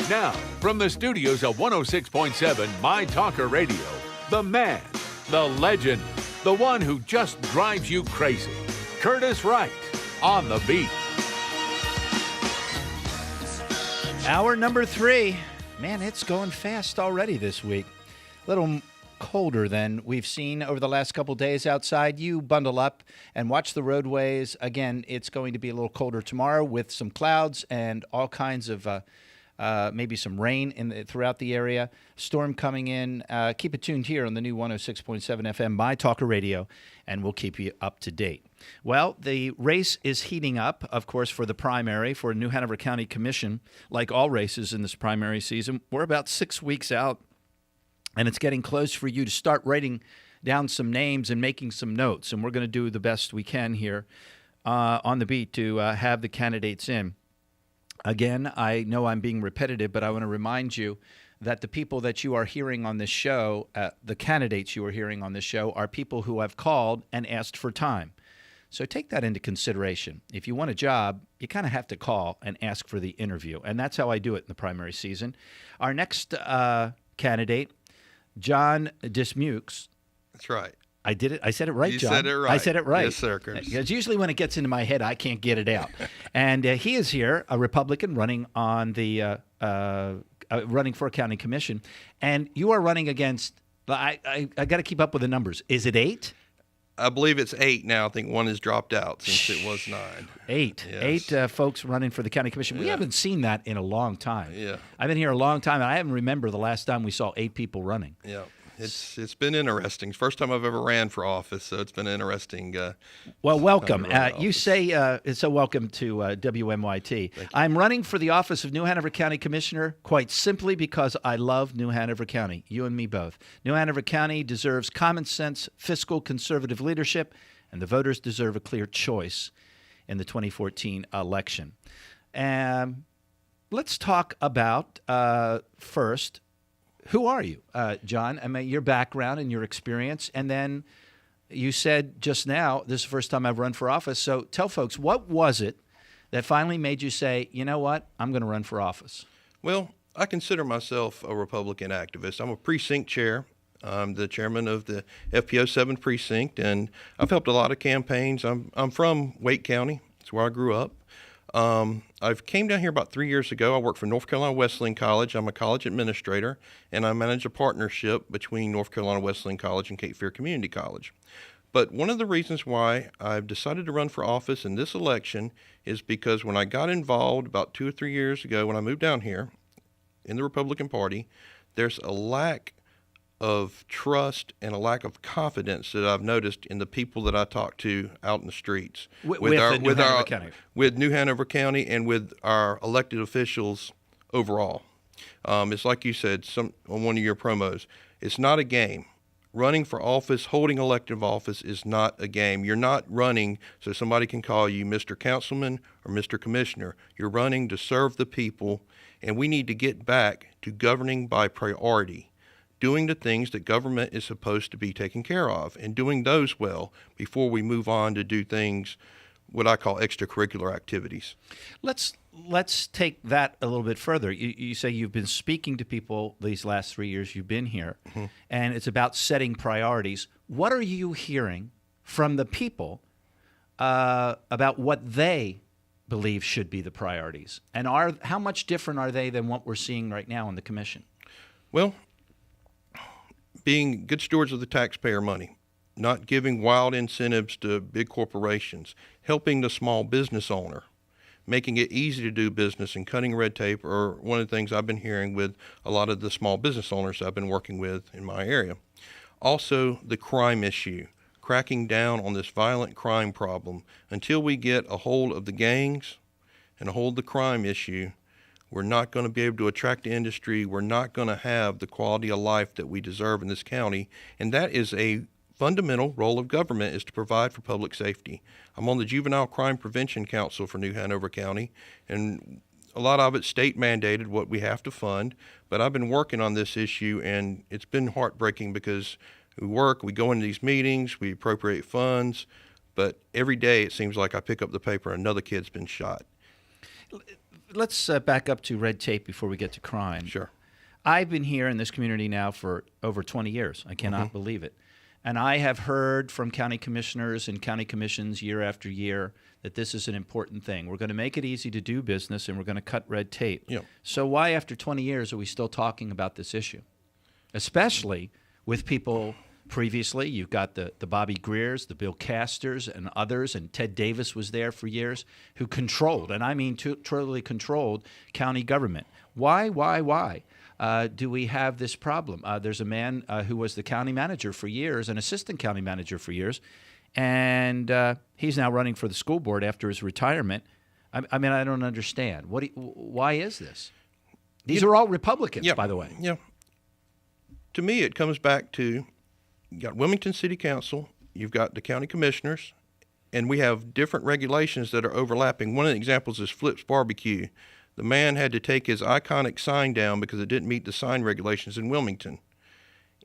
Now, from the studios of 106.7 My Talker Radio, the man, the legend, the one who just drives you crazy, Curtis Wright, on the beat. Hour number 3. Man, it's going fast already this week. A little colder than we've seen over the last couple days outside. You bundle up and watch the roadways. Again, it's going to be a little colder tomorrow with some clouds and all kinds of maybe some rain throughout the area. Storm coming in. Keep it tuned here on the new 106.7 FM My Talker Radio, and we'll keep you up to date. Well, the race is heating up, of course, for the primary for New Hanover County Commission. Like all races in this primary season, we're about 6 weeks out, and it's getting close for you to start writing down some names and making some notes. And we're going to do the best we can here on the beat to have the candidates in. Again, I know I'm being repetitive, but I want to remind you that the people that you are hearing on this show, the candidates you are hearing on this show, are people who have called and asked for time. So take that into consideration. If you want a job, you kind of have to call and ask for the interview. And that's how I do it in the primary season. Our next candidate, John Dismukes. That's right. I did it. I said it right, You John. said it right. I said it right. Yes, sir, Curtis. Because usually when it gets into my head, I can't get it out. And he is here, a Republican running on the running for a county commission. And you are running against. I got to keep up with the numbers. Is it 8? I believe it's 8 now. I think one has dropped out since it was 9. 8. Yes. 8 folks running for the county commission. We haven't seen that in a long time. Yeah. I've been here a long time, and I haven't remember the last time we saw 8 people running. Yeah. It's been interesting. First time I've ever ran for office, so it's been interesting. Well, welcome. You office. say so welcome to WMYT. I'm running for the office of New Hanover County Commissioner quite simply because I love New Hanover County, you and me both. New Hanover County deserves common sense, fiscal conservative leadership, and the voters deserve a clear choice in the 2014 election. Let's talk about, first, who are you, John? I mean, your background and your experience. And then you said just now, this is the first time I've run for office. So tell folks, what was it that finally made you say, you know what, I'm going to run for office? Well, I consider myself a Republican activist. I'm a precinct chair. I'm the chairman of the FPO 7 precinct, and I've helped a lot of campaigns. I'm from Wright County. It's where I grew up. I've came down here about 3 years ago. I work for North Carolina Wesleyan College. I'm a college administrator, and I manage a partnership between North Carolina Wesleyan College and Cape Fear Community College. But one of the reasons why I've decided to run for office in this election is because when I got involved about 2 or 3 years ago, when I moved down here in the Republican Party, there's a lack of trust and a lack of confidence that I've noticed in the people that I talk to out in the streets with New Hanover County. With New Hanover County and with our elected officials overall. It's like you said on one of your promos, it's not a game. Running for office, holding elective office is not a game. You're not running so somebody can call you Mr. Councilman or Mr. Commissioner. You're running to serve the people, and we need to get back to governing by priority, doing the things that government is supposed to be taking care of and doing those well before we move on to do things, what I call extracurricular activities. Let's take that a little bit further. You say you've been speaking to people these last 3 years you've been here, and it's about setting priorities. What are you hearing from the people about what they believe should be the priorities? And how much different are they than what we're seeing right now in the commission? Well, being good stewards of the taxpayer money, not giving wild incentives to big corporations, helping the small business owner, making it easy to do business and cutting red tape are one of the things I've been hearing with a lot of the small business owners I've been working with in my area. Also, the crime issue, cracking down on this violent crime problem. Until we get a hold of the gangs and a hold of the crime issue, we're not going to be able to attract the industry. We're not going to have the quality of life that we deserve in this county. And that is a fundamental role of government, is to provide for public safety. I'm on the Juvenile Crime Prevention Council for New Hanover County, and a lot of it's state mandated what we have to fund. But I've been working on this issue, and it's been heartbreaking because we go into these meetings, we appropriate funds, but every day it seems like I pick up the paper and another kid's been shot. let's back up to red tape before we get to crime. Sure. I've been here in this community now for over 20 years. I cannot believe it. And I have heard from county commissioners and county commissions year after year that this is an important thing. We're going to make it easy to do business, and we're going to cut red tape. Yeah. So why, after 20 years, are we still talking about this issue? Especially with people previously. You've got the Bobby Greers, the Bill Casters, and others, and Ted Davis was there for years, who controlled, and I mean totally controlled, county government. Why do we have this problem? There's a man who was the county manager for years, an assistant county manager for years, and he's now running for the school board after his retirement. I mean, I don't understand. Why is this? These are all Republicans, by the way. Yeah. To me, it comes back to you got Wilmington City Council, you've got the county commissioners, and we have different regulations that are overlapping. One of the examples is Flip's Barbecue. The man had to take his iconic sign down because it didn't meet the sign regulations in Wilmington.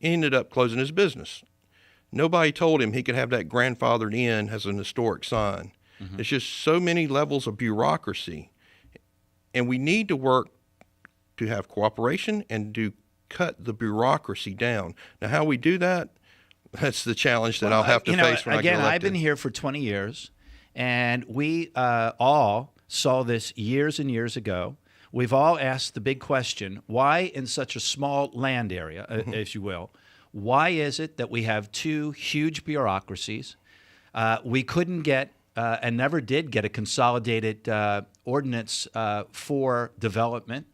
He ended up closing his business. Nobody told him he could have that grandfathered in as an historic sign. There's just so many levels of bureaucracy, and we need to work to have cooperation and to cut the bureaucracy down. Now, how we do that, that's the challenge that I'll have to face when I get elected. I've been here for 20 years, and we all saw this years and years ago. We've all asked the big question, why in such a small land area, if you will, why is it that we have two huge bureaucracies? We couldn't get and never did get a consolidated ordinance for development.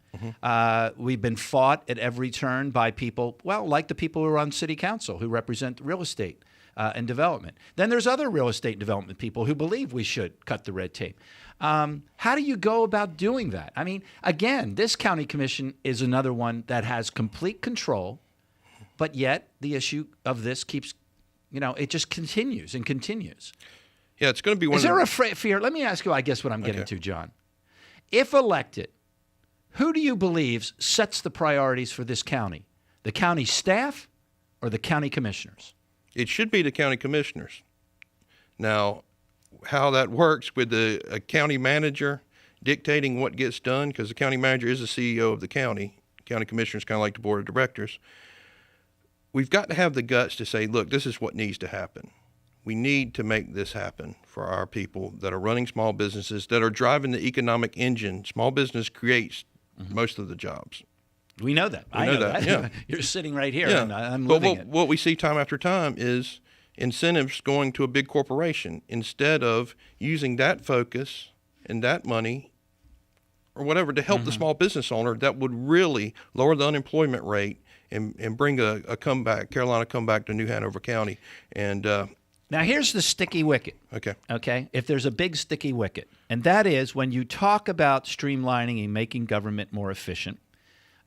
We've been fought at every turn by people, well, like the people who are on city council who represent real estate and development. Then there's other real estate development people who believe we should cut the red tape. How do you go about doing that? I mean, again, this county commission is another one that has complete control, but yet the issue of this keeps, it just continues and continues. Yeah, it's going to be one. Is there a fear? Let me ask you, I guess, what I'm getting to, John. If elected, who do you believe sets the priorities for this county? The county staff or the county commissioners? It should be the county commissioners. Now, how that works with a county manager dictating what gets done, because the county manager is the CEO of the county. County commissioners kind of like the board of directors. We've got to have the guts to say, look, this is what needs to happen. We need to make this happen for our people that are running small businesses, that are driving the economic engine. Small business creates most of the jobs. We know that. I know that. Yeah. You're sitting right here, and I'm living it. What we see time after time is incentives going to a big corporation instead of using that focus and that money or whatever to help the small business owner. That would really lower the unemployment rate and bring a comeback, Carolina comeback to New Hanover County. And now here's the sticky wicket. Okay. If there's a big sticky wicket, and that is when you talk about streamlining and making government more efficient,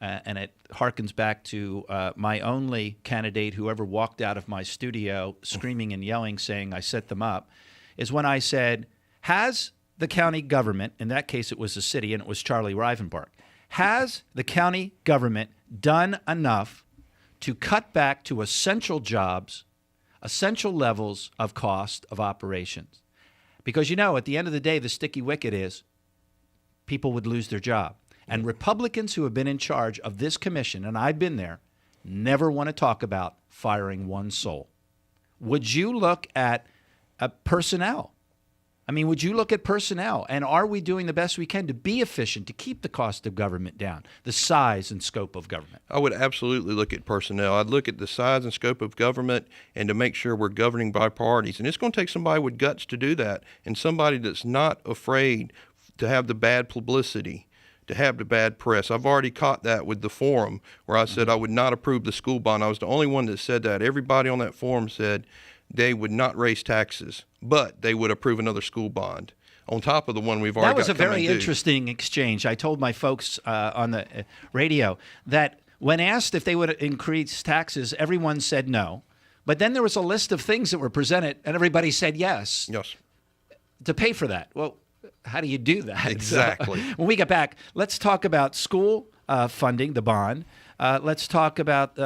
and it harkens back to my only candidate who ever walked out of my studio screaming and yelling saying I set them up, is when I said, has the county government, in that case it was the city and it was Charlie Rivenbark, has the county government done enough to cut back to essential jobs, essential levels of cost of operations? Because, at the end of the day, the sticky wicket is people would lose their job. And Republicans who have been in charge of this commission, and I've been there, never want to talk about firing one soul. Would you look at personnel? I mean, would you look at personnel? And are we doing the best we can to be efficient, to keep the cost of government down, the size and scope of government? I would absolutely look at personnel. I'd look at the size and scope of government and to make sure we're governing by priorities. And it's going to take somebody with guts to do that, and somebody that's not afraid to have the bad publicity, to have the bad press. I've already caught that with the forum where I said I would not approve the school bond. I was the only one that said that. Everybody on that forum said they would not raise taxes, but they would approve another school bond on top of the one we've already got. That was a very interesting exchange. I told my folks on the radio that when asked if they would increase taxes, everyone said no. But then there was a list of things that were presented, and everybody said yes. Yes. To pay for that. Well, how do you do that? Exactly. So, when we get back, let's talk about school funding, the bond. Let's talk about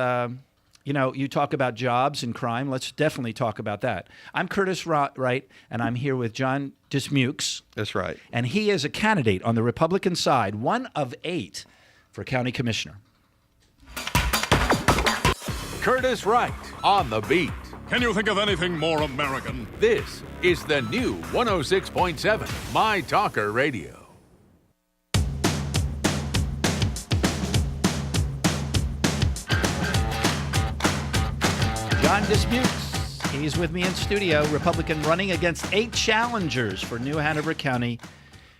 You know, you talk about jobs and crime. Let's definitely talk about that. I'm Curtis Wright, and I'm here with John Dismukes. That's right. And he is a candidate on the Republican side, one of 8 for county commissioner. Curtis Wright on the beat. Can you think of anything more American? This is the new 106.7 My Talker Radio. John Dismukes. He's with me in studio, Republican running against 8 challengers for new Hanover County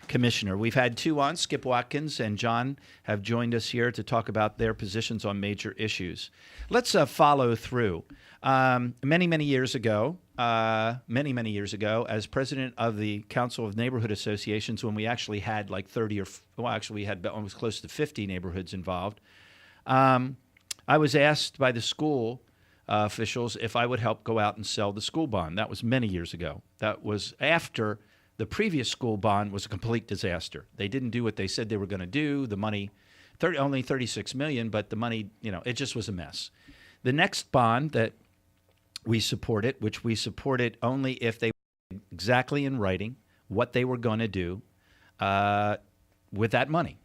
Commissioner. We've had 2 on, Skip Watkins and John have joined us here to talk about their positions on major issues. Let's follow through. Many years ago, as president of the Council of Neighborhood Associations, when we actually had like 30 or, well, actually we had almost close to 50 neighborhoods involved, I was asked by the school officials if I would help go out and sell the school bond. That was many years ago. That was after the previous school bond was a complete disaster. They didn't do what they said they were going to do. The money, only $36 million, but the money, it just was a mess. The next bond that we supported, which we supported only if they were exactly in writing what they were going to do with that money.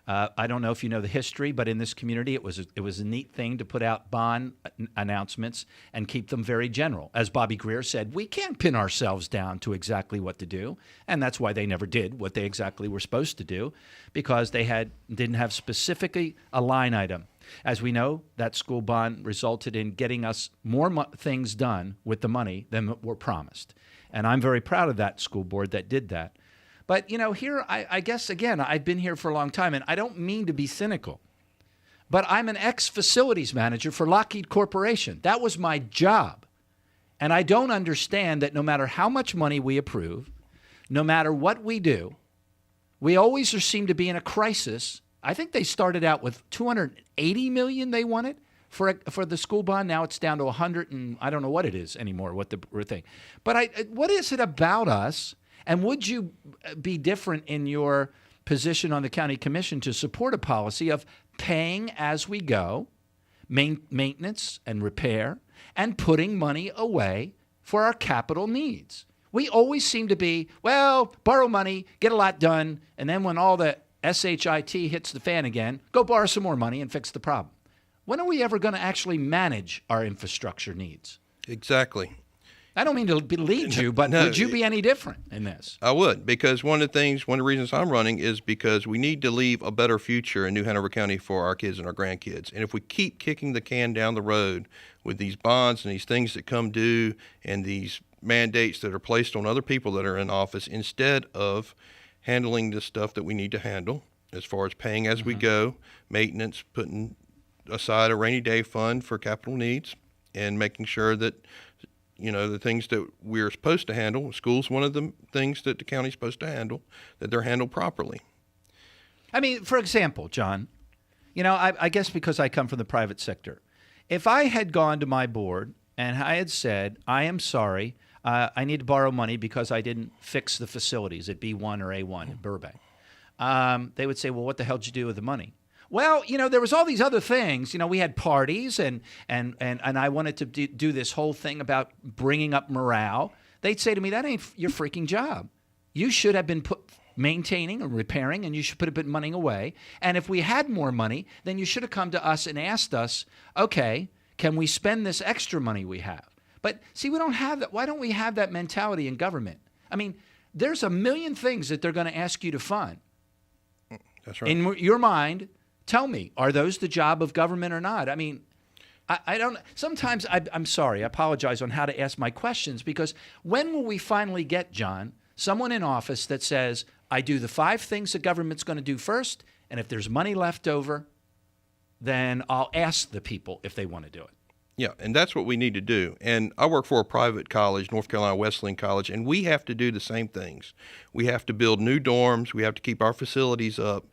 I don't know if you know the history, but in this community, it was a neat thing to put out bond announcements and keep them very general. As Bobby Greer said, we can't pin ourselves down to exactly what to do, and that's why they never did what they exactly were supposed to do, because they didn't have specifically a line item. As we know, that school bond resulted in getting us more things done with the money than were promised, and I'm very proud of that school board that did that. But, here, I guess, again, I've been here for a long time, and I don't mean to be cynical, but I'm an ex-facilities manager for Lockheed Corporation. That was my job. And I don't understand that no matter how much money we approve, no matter what we do, we always seem to be in a crisis. I think they started out with $280 million they wanted for the school bond. Now it's down to 100, and I don't know what it is anymore, what the thing. But what is it about us? And would you be different in your position on the county commission to support a policy of paying as we go, maintenance and repair, and putting money away for our capital needs? We always seem to be, well, borrow money, get a lot done, and then when all the SHIT hits the fan again, go borrow some more money and fix the problem. When are we ever going to actually manage our infrastructure needs? Exactly. I don't mean to lead you, but would you be any different in this? I would, because one of the reasons I'm running is because we need to leave a better future in New Hanover County for our kids and our grandkids. And if we keep kicking the can down the road with these bonds and these things that come due and these mandates that are placed on other people that are in office, instead of handling the stuff that we need to handle as far as paying as we go, maintenance, putting aside a rainy day fund for capital needs, and making sure that the things that we're supposed to handle, school's one of the things that the county's supposed to handle, that they're handled properly. I mean, for example, John, I guess because I come from the private sector, if I had gone to my board and I had said, I am sorry, I need to borrow money because I didn't fix the facilities at B1 or A1 in Burbank, they would say, well, what the hell did you do with the money? Well, there was all these other things. We had parties, and I wanted to do this whole thing about bringing up morale. They'd say to me, that ain't your freaking job. You should have been maintaining and repairing, and you should put a bit of money away. And if we had more money, then you should have come to us and asked us, okay, can we spend this extra money we have? But see, we don't have that. Why don't we have that mentality in government? I mean, there's a million things that they're going to ask you to fund. That's right. In your mind, tell me, are those the job of government or not? I mean, I don't. Sometimes I'm sorry. I apologize on how to ask my questions, because when will we finally get, John, someone in office that says, I do the 5 things the government's going to do first, and if there's money left over, then I'll ask the people if they want to do it. Yeah, and that's what we need to do. And I work for a private college, North Carolina Wesleyan College, and we have to do the same things. We have to build new dorms. We have to keep our facilities up.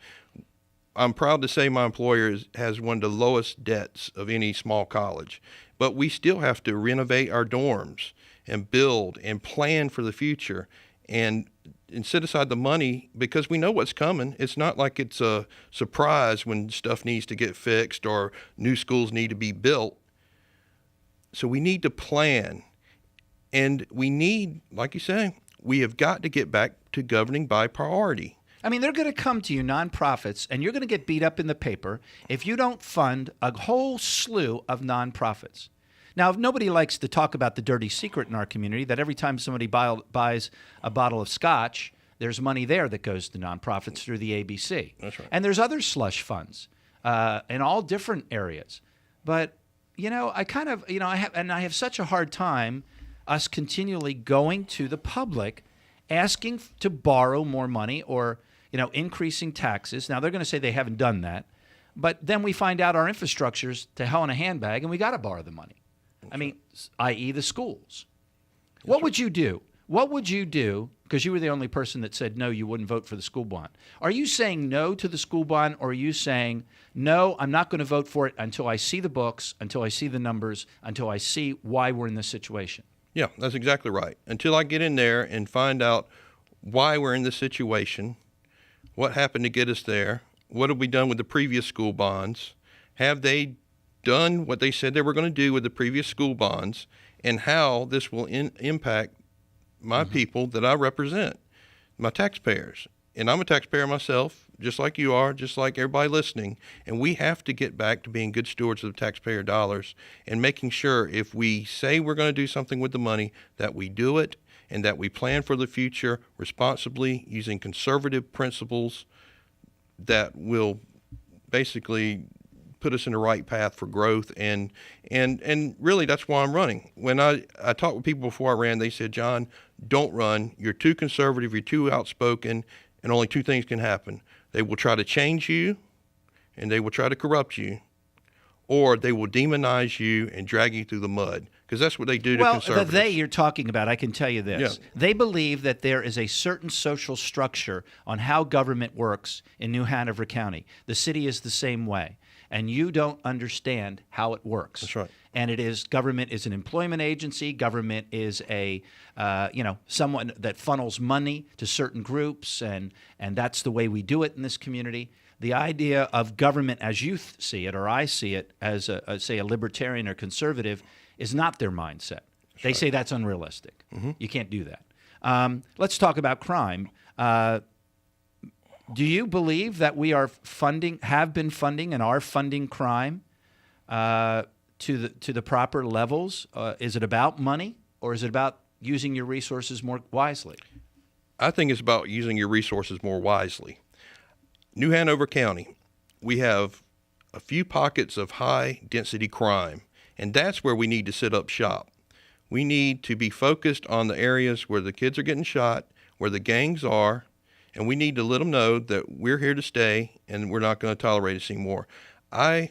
I'm proud to say my employer has one of the lowest debts of any small college, but we still have to renovate our dorms and build and plan for the future and set aside the money, because we know what's coming. It's not like it's a surprise when stuff needs to get fixed or new schools need to be built. So we need to plan. And we need, like you say, we have got to get back to governing by priority. I mean, they're going to come to you, nonprofits, and you're going to get beat up in the paper if you don't fund a whole slew of nonprofits. Now, if nobody likes to talk about the dirty secret in our community, that every time somebody buys a bottle of scotch, there's money there that goes to nonprofits through the ABC. That's right. And there's other slush funds in all different areas. But, I kind of, I have such a hard time us continually going to the public asking to borrow more money or, increasing taxes. Now, they're going to say they haven't done that. But then we find out our infrastructure's to hell in a handbag and we got to borrow the money. I mean, i.e. the schools. What would you do? What would you do? Because you were the only person that said no, you wouldn't vote for the school bond. Are you saying no to the school bond, or are you saying, no, I'm not going to vote for it until I see the books, until I see the numbers, until I see why we're in this situation? Yeah, that's exactly right. Until I get in there and find out why we're in this situation, what happened to get us there, what have we done with the previous school bonds, have they done what they said they were going to do with the previous school bonds, and how this will impact my people that I represent, my taxpayers. And I'm a taxpayer myself, just like you are, just like everybody listening. And we have to get back to being good stewards of the taxpayer dollars and making sure if we say we're going to do something with the money, that we do it and that we plan for the future responsibly using conservative principles that will basically put us in the right path for growth. And really, that's why I'm running. When I talked with people before I ran, they said, John, don't run. You're too conservative. You're too outspoken. And only two things can happen. They will try to change you, and they will try to corrupt you, or they will demonize you and drag you through the mud, because that's what they do to conservatives. Well, the they you're talking about, I can tell you this. Yeah. They believe that there is a certain social structure on how government works in New Hanover County. The city is the same way, and you don't understand how it works. That's right. And government is an employment agency. Government is someone that funnels money to certain groups, and that's the way we do it in this community. The idea of government as you see it, or I see it, as a libertarian or conservative, is not their mindset. They say that's unrealistic. Mm-hmm. You can't do that. Let's talk about crime. Do you believe that we are have been funding, and are funding crime to the proper levels? Is it about money, or is it about using your resources more wisely? I think it's about using your resources more wisely. New Hanover County, we have a few pockets of high density crime, and that's where we need to set up shop. We need to be focused on the areas where the kids are getting shot, where the gangs are, and we need to let them know that we're here to stay and we're not going to tolerate this anymore. I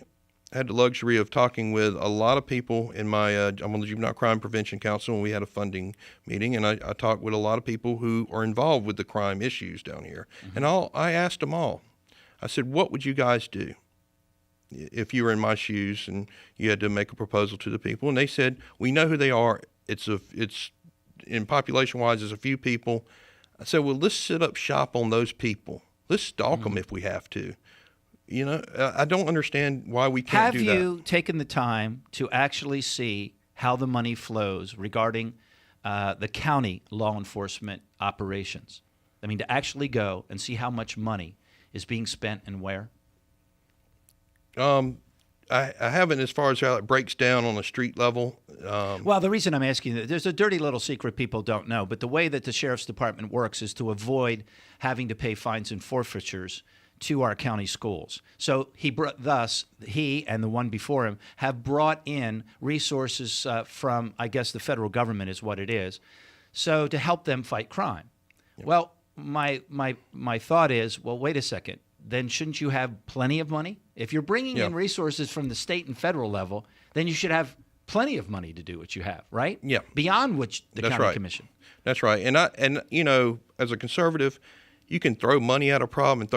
had the luxury of talking with a lot of people in my, I'm on the Juvenile Crime Prevention Council, and we had a funding meeting, and I talked with a lot of people who are involved with the crime issues down here. Mm-hmm. And I asked them all, I said, what would you guys do if you were in my shoes and you had to make a proposal to the people? And they said, we know who they are. It's in population-wise, there's a few people. I said, well, let's set up shop on those people. Let's stalk them if we have to. I don't understand why we can't do that. Have you taken the time to actually see how the money flows regarding the county law enforcement operations? I mean, to actually go and see how much money is being spent and where? I haven't, as far as how it breaks down on a street level. Well, the reason I'm asking, there's a dirty little secret people don't know, but the way that the sheriff's department works is to avoid having to pay fines and forfeitures to our county schools. So he and the one before him have brought in resources from, I guess, the federal government is what it is, so to help them fight crime. Yeah. Well, my thought is, well, wait a second. Then shouldn't you have plenty of money? If you're bringing in resources from the state and federal level, then you should have plenty of money to do what you have, right? Yeah. Beyond which the county commission. That's right. And as a conservative, you can throw money at a problem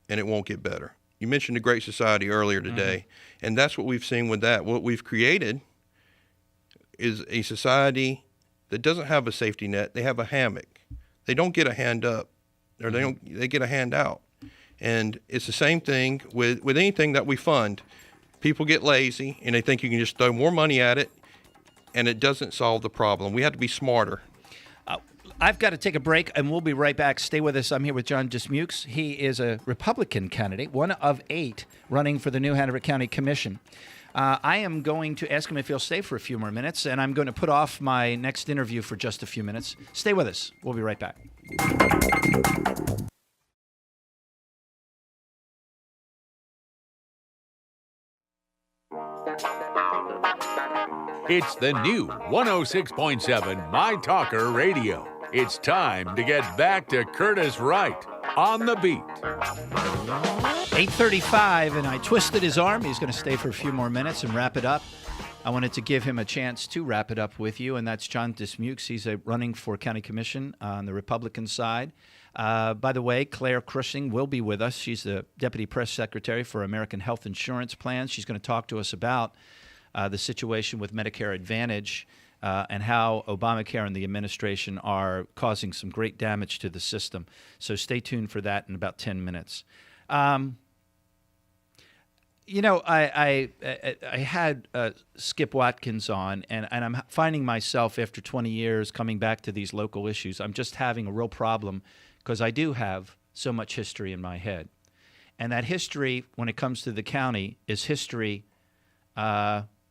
and it won't get better. You mentioned the Great Society earlier today, and that's what we've seen with that. What we've created is a society that doesn't have a safety net. They have a hammock. They don't get a hand up, or they get a hand out. And it's the same thing with anything that we fund. People get lazy and they think you can just throw more money at it, and it doesn't solve the problem. We have to be smarter. I've got to take a break, and we'll be right back. Stay with us. I'm here with John Dismukes. He is a Republican candidate, one of 8 running for the new Hanover County Commission. I am going to ask him if he'll stay for a few more minutes, and I'm going to put off my next interview for just a few minutes. Stay with us. We'll be right back. It's the new 106.7 My Talker Radio. It's time to get back to Curtis Wright on the beat. 8:35, and I twisted his arm. He's going to stay for a few more minutes and wrap it up. I wanted to give him a chance to wrap it up with you, and that's John Dismukes. He's running for county commission on the Republican side. By the way, Claire Crushing will be with us. She's the deputy press secretary for American Health Insurance Plans. She's going to talk to us about the situation with Medicare Advantage and how Obamacare and the administration are causing some great damage to the system. So stay tuned for that in about 10 minutes. You know, I had Skip Watkins on, and I'm finding myself after 20 years coming back to these local issues. I'm just having a real problem because I do have so much history in my head. And that history, when it comes to the county, is history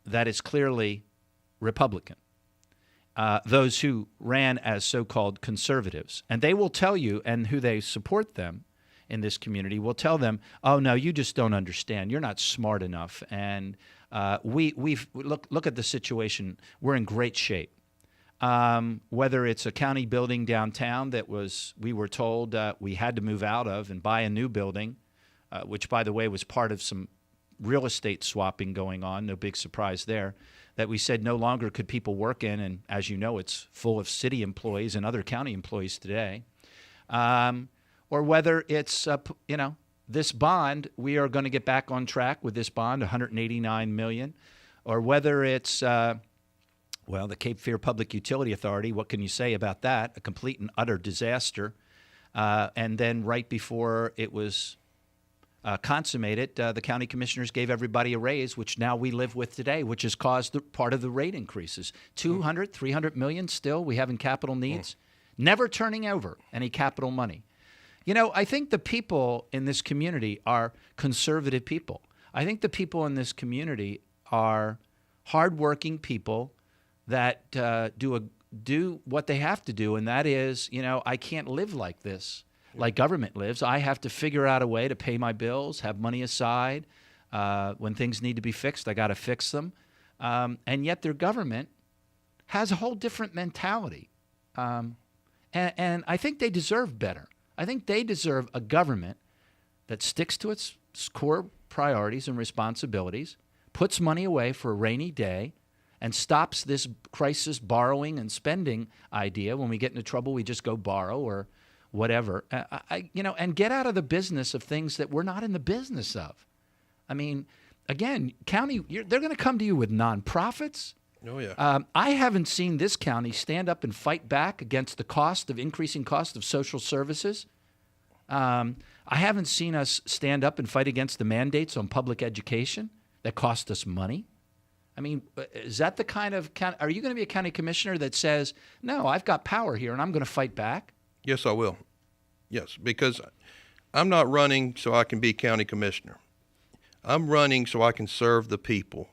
that is clearly Republican. Those who ran as so-called conservatives. And they will tell you, and who they support them in this community will tell them, oh, no, you just don't understand. You're not smart enough. And we've look at the situation. We're in great shape. Whether it's a county building downtown that we were told we had to move out of and buy a new building, which, by the way, was part of some real estate swapping going on. No big surprise there. That we said no longer could people work in, and as you know, it's full of city employees and other county employees today. Or whether it's, this bond, we are going to get back on track with this bond, $189 million. Or whether it's, the Cape Fear Public Utility Authority, what can you say about that? A complete and utter disaster. And then right before it was consummated, the county commissioners gave everybody a raise, which now we live with today, which has caused part of the rate increases. 200, 300 million still we have in capital needs, never turning over any capital money. You know, I think the people in this community are conservative people. I think the people in this community are hardworking people that do what they have to do, and that is, I can't live like this. Like government lives. I have to figure out a way to pay my bills, have money aside. When things need to be fixed, I got to fix them. And yet their government has a whole different mentality. And I think they deserve better. I think they deserve a government that sticks to its core priorities and responsibilities, puts money away for a rainy day, and stops this crisis borrowing and spending idea. When we get into trouble, we just go borrow or whatever, and get out of the business of things that we're not in the business of. I mean, again, county, they're going to come to you with nonprofits. Oh, yeah. I haven't seen this county stand up and fight back against the increasing cost of social services. I haven't seen us stand up and fight against the mandates on public education that cost us money. I mean, is that the kind of are you going to be a county commissioner that says, no, I've got power here and I'm going to fight back? Yes, I will. Yes, because I'm not running so I can be county commissioner. I'm running so I can serve the people.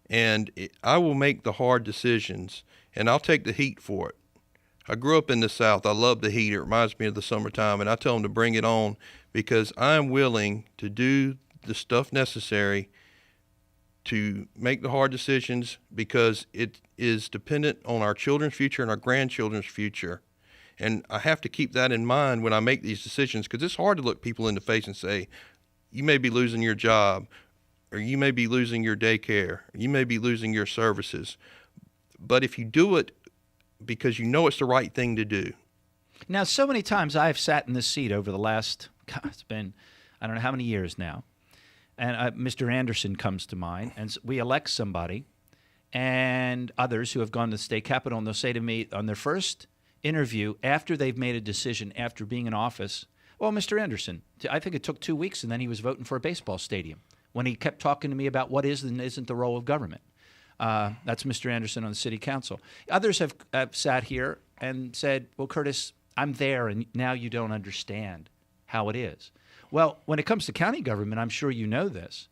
And I will make the hard decisions, and I'll take the heat for it. I grew up in the South. I love the heat. It reminds me of the summertime, and I tell them to bring it on because I'm willing to do the stuff necessary to make the hard decisions because it is dependent on our children's future and our grandchildren's future. And I have to keep that in mind when I make these decisions because it's hard to look people in the face and say, you may be losing your job, or you may be losing your daycare, or you may be losing your services. But if you do it because you know it's the right thing to do. Now, so many times I've sat in this seat over the last, it's been, I don't know how many years now, and Mr. Anderson comes to mind, and we elect somebody, and others who have gone to the state capitol, and they'll say to me on their first interview after they've made a decision after being in office, well, Mr. Anderson, I think it took 2 weeks and then he was voting for a baseball stadium. when he kept talking to me about what is and isn't the role of government. That's Mr. Anderson on the city council. Others have sat here and said, well, Curtis, I'm there, and now you don't understand how it is. Well, when it comes to county government, I'm sure you know this.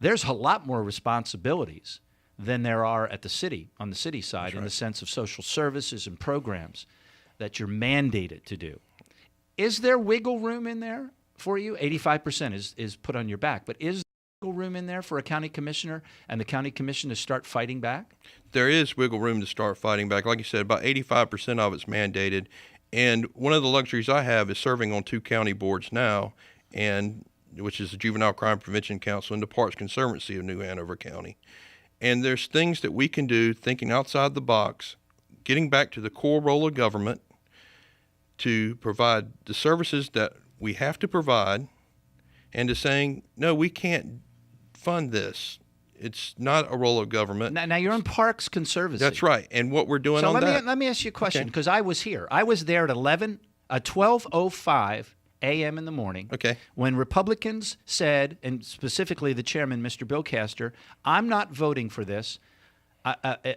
There's a lot more responsibilities than there are at the city, on the city side, in the sense of social services and programs that you're mandated to do. Is there wiggle room in there for you? 85% is put on your back, but is there wiggle room in there for a county commissioner and the county commission to start fighting back? There is wiggle room to start fighting back. Like you said, about 85% of it's mandated. And one of the luxuries I have is serving on 2 county boards now, and which is the Juvenile Crime Prevention Council and the Parks Conservancy of New Hanover County. And there's things that we can do, thinking outside the box, getting back to the core role of government to provide the services that we have to provide, and to saying, no, we can't fund this. It's not a role of government. Now you're on Parks Conservancy. That's right. And what we're doing on that. Let me ask you a question, because I was here. I was there at 12:05 a.m. in the morning, when Republicans said, and specifically the chairman, Mr. Bill Castor, I'm not voting for this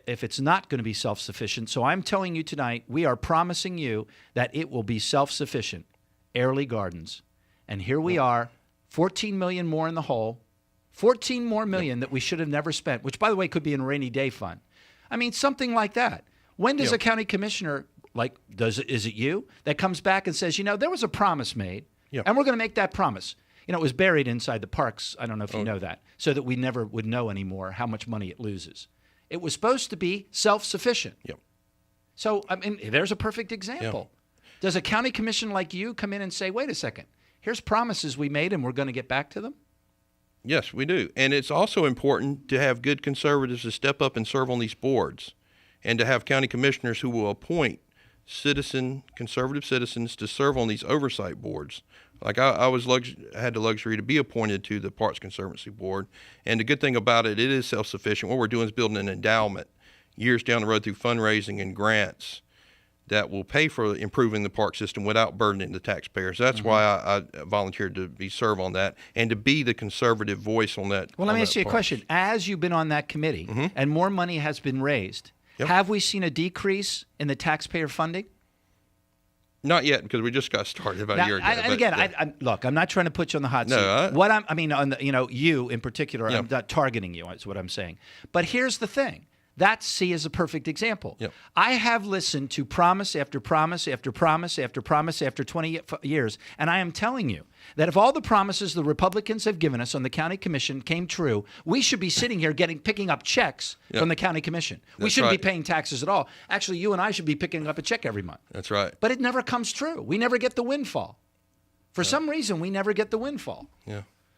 if it's not going to be self-sufficient. So I'm telling you tonight, we are promising you that it will be self-sufficient, Airlie Gardens. And here we are, $14 million more in the hole, $14 more million that we should have never spent, which, by the way, could be in a rainy day fund. I mean, something like that. When does a county commissioner, is it you, that comes back and says, there was a promise made, and we're going to make that promise? It was buried inside the parks. I don't know if you know that, so that we never would know anymore how much money it loses. It was supposed to be self-sufficient. So, I mean, there's a perfect example. Does a county commission like you come in and say, wait a second, here's promises we made and we're going to get back to them? Yes, we do. And it's also important to have good conservatives to step up and serve on these boards, and to have county commissioners who will appoint conservative citizens to serve on these oversight boards. Like I had the luxury to be appointed to the Parks Conservancy Board, and the good thing about it is self-sufficient. What we're doing is building an endowment years down the road through fundraising and grants that will pay for improving the park system without burdening the taxpayers. That's why I volunteered to serve on that and to be the conservative voice on that. Well, let me ask you a question. As you've been on that committee and more money has been raised, have we seen a decrease in the taxpayer funding? Not yet, because we just got started about a year ago. Look, I'm not trying to put you on the hot seat. You in particular, I'm not targeting you, is what I'm saying. But here's the thing. That is a perfect example. I have listened to promise after promise after promise after promise after 20 years, and I am telling you that if all the promises the Republicans have given us on the county commission came true, we should be sitting here picking up checks from the county commission. We shouldn't be paying taxes at all. Actually, you and I should be picking up a check every month. That's right. But it never comes true. We never get the windfall. For some reason, we never get the windfall.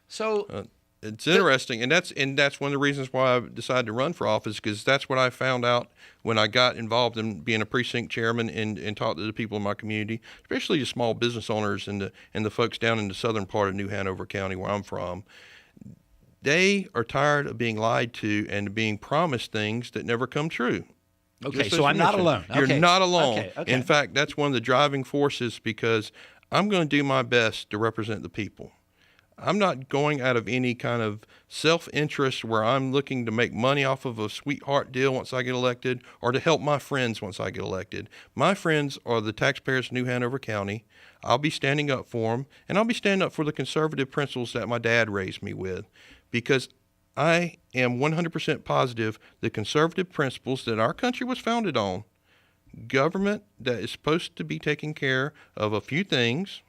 So it's interesting, and that's one of the reasons why I decided to run for office, because that's what I found out when I got involved in being a precinct chairman and talked to the people in my community, especially the small business owners and the folks down in the southern part of New Hanover County where I'm from. They are tired of being lied to and being promised things that never come true. Okay, so I'm not alone. You're not alone. Okay. In fact, that's one of the driving forces, because I'm going to do my best to represent the people. I'm not going out of any kind of self-interest where I'm looking to make money off of a sweetheart deal once I get elected, or to help my friends once I get elected. My friends are the taxpayers of New Hanover County. I'll be standing up for them, and I'll be standing up for the conservative principles that my dad raised me with, because I am 100% positive the conservative principles that our country was founded on, government that is supposed to be taking care of a few things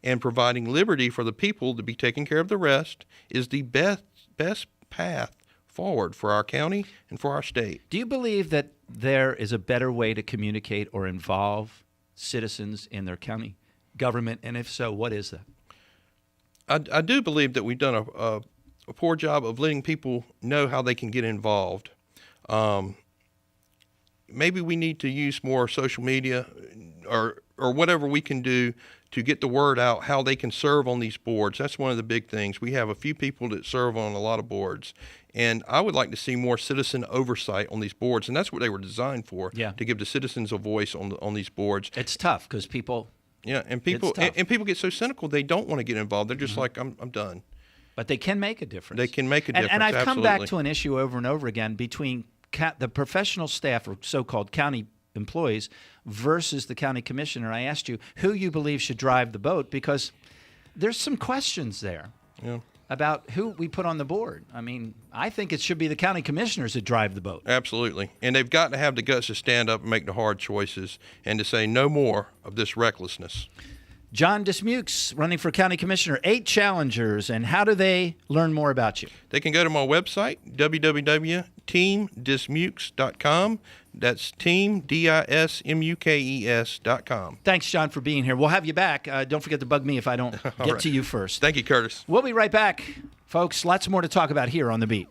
and providing liberty for the people to be taking care of the rest, is the best path forward for our county and for our state. Do you believe that there is a better way to communicate or involve citizens in their county government? And if so, what is that? I do believe that we've done a poor job of letting people know how they can get involved. Maybe we need to use more social media or whatever we can do to get the word out how they can serve on these boards. That's one of the big things. We have a few people that serve on a lot of boards, and I would like to see more citizen oversight on these boards, and that's what they were designed for, to give the citizens a voice on these boards. It's tough because people... and people get so cynical they don't want to get involved. They're just like, I'm done. But they can make a difference. They can make a difference, And I've come back absolutely. to an issue over and over again between the professional staff or so-called county employees versus the county commissioner. I asked you who you believe should drive the boat because there's some questions there about who we put on the board. I mean, I think it should be the county commissioners that drive the boat. Absolutely. And they've got to have the guts to stand up and make the hard choices and to say no more of this recklessness. John Dismukes, running for county commissioner, 8 challengers, and how do they learn more about you? They can go to my website, www.teamdismukes.com. That's team, DISMUKES.com. Thanks, John, for being here. We'll have you back. Don't forget to bug me if I don't get right. to you first. Thank you, Curtis. We'll be right back. Folks, lots more to talk about here on The Beat.